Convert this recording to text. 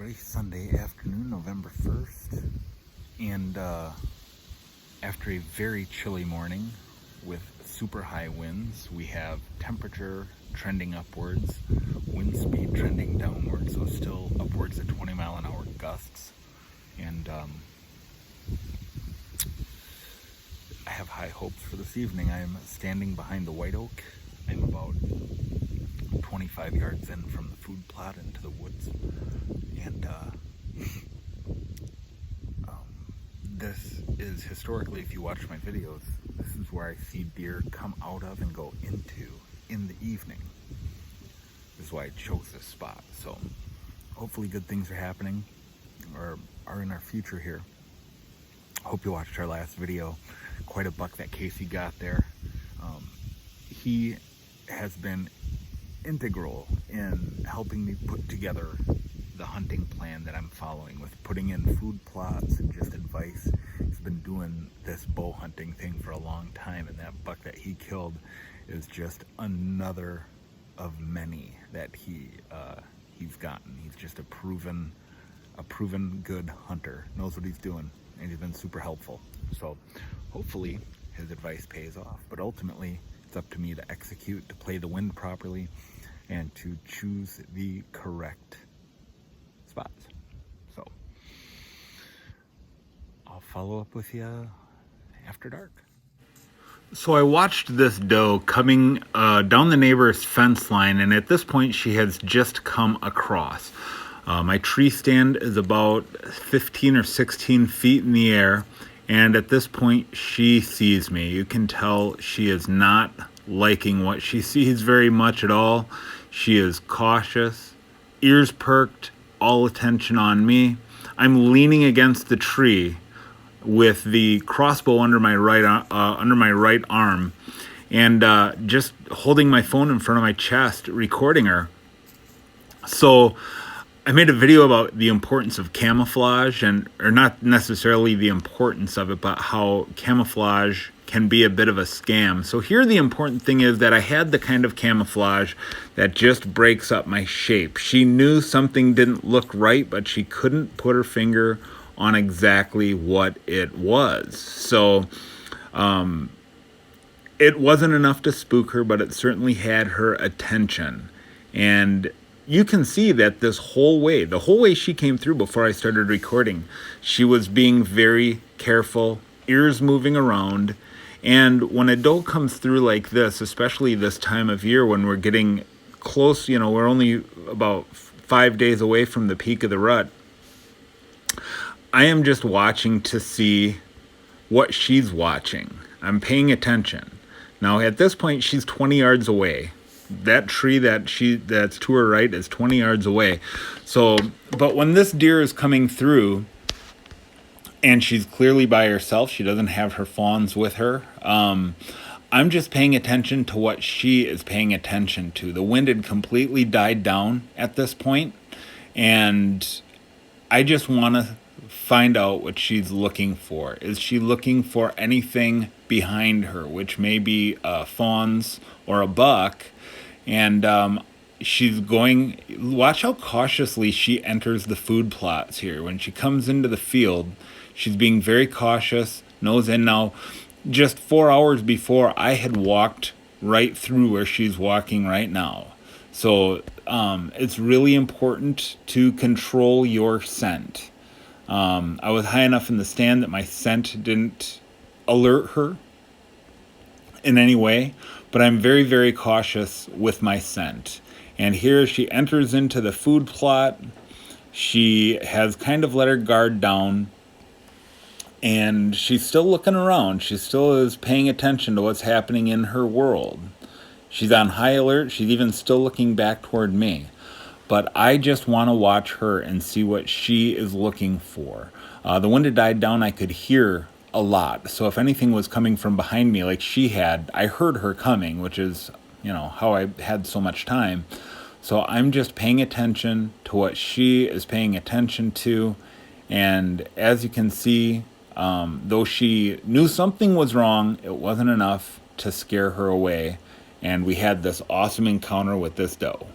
everybody. Sunday afternoon, November 1st. And after a very chilly morning with super high winds, we have temperature trending upwards, wind speed trending downwards, so still upwards of 20-mile-an-hour gusts. And I have high hopes for this evening. I am standing behind the white oak. I'm about 25 yards in from the food plot into the woods. And this is historically, if you watch my videos, this is where I see deer come out of and go into in the evening. This is why I chose this spot. So hopefully good things are happening or are in our future here. Hope you watched our last video. Quite a buck that Casey got there. He has been integral in helping me put together the hunting plan that I'm following with putting in food plots and just advice. He's been doing this bow hunting thing for a long time, and that buck that he killed is just another of many that he's gotten. He's just a proven good hunter, knows what he's doing, and he's been super helpful. So hopefully his advice pays off, but ultimately it's up to me to execute, to play the wind properly, and to choose the correct spots. So I'll follow up with you after dark. So I watched this doe coming down the neighbor's fence line, and at this point she has just come across. My tree stand is about 15 or 16 feet in the air, and at this point she sees me. You can tell she is not liking what she sees very much at all. She is cautious, ears perked, all attention on me. I'm leaning against the tree with the crossbow under my right arm, and just holding my phone in front of my chest, recording her. So I made a video about the importance of camouflage, or not necessarily the importance of it, but how camouflage can be a bit of a scam. So here the important thing is that I had the kind of camouflage that just breaks up my shape. She knew something didn't look right, but she couldn't put her finger on exactly what it was. So it wasn't enough to spook her, but it certainly had her attention. And you can see that the whole way she came through before I started recording, she was being very careful, ears moving around. And when a doe comes through like this, especially this time of year when we're getting close, we're only about 5 days away from the peak of the rut, I am just watching to see what she's watching. I'm paying attention. Now at this point, she's 20 yards away. That tree that's to her right is 20 yards away. So, but when this deer is coming through, and she's clearly by herself, she doesn't have her fawns with her, I'm just paying attention to what she is paying attention to. The wind had completely died down at this point, and I just want to find out what she's looking for. Is she looking for anything behind her, which may be fawns or a buck? And she's going, watch how cautiously she enters the food plots here. When she comes into the field, she's being very cautious, nose in. Now, just 4 hours before, I had walked right through where she's walking right now. So it's really important to control your scent. I was high enough in the stand that my scent didn't alert her in any way, but I'm very, very cautious with my scent. And here she enters into the food plot. She has kind of let her guard down, and she's still looking around. She still is paying attention to what's happening in her world. She's on high alert. She's even still looking back toward me. But I just want to watch her and see what she is looking for. The wind had died down. I could hear a lot. So if anything was coming from behind me like she had, I heard her coming, which is, how I had so much time. So I'm just paying attention to what she is paying attention to. And as you can see, though she knew something was wrong, it wasn't enough to scare her away. And we had this awesome encounter with this doe.